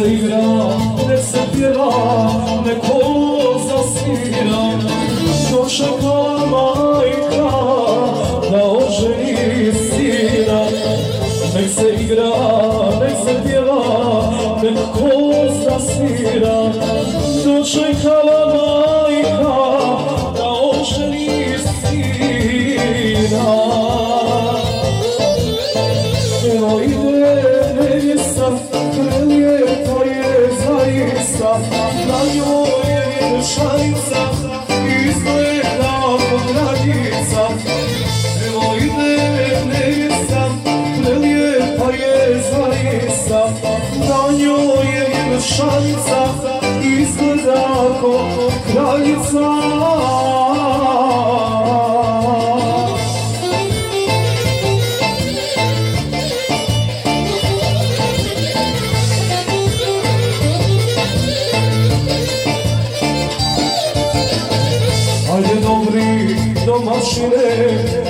se igra, nek se pjeva, nek kolo zasvira. Dočekala majka da oženi sina. Nek se igra, nek se pjeva, nek kolo zasvira. Dočekala majka da oženi sina. Evo ide nevjesta, prelijepa je zaista, na njoj je vjenčanica, izgleda kao kraljica. Evo ide nevjesta, prelijepa je zaista, na njoj je vjenčanica, izgleda kao kraljica. Ajde dobri domaćine,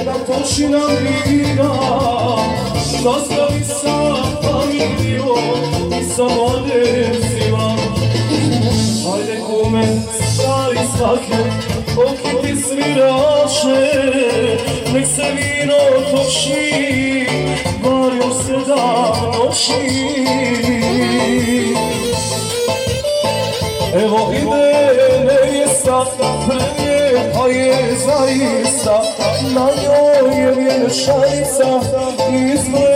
natoči nam vina, nazdravi sa familijom i sa mladencima. Ajde kume, stari svake, okiti svirače, nek se vino toči, bar još 7 noći. Evo ide nevjesta, prelijepa je zaista, na njoj je vjenčanica, izgleda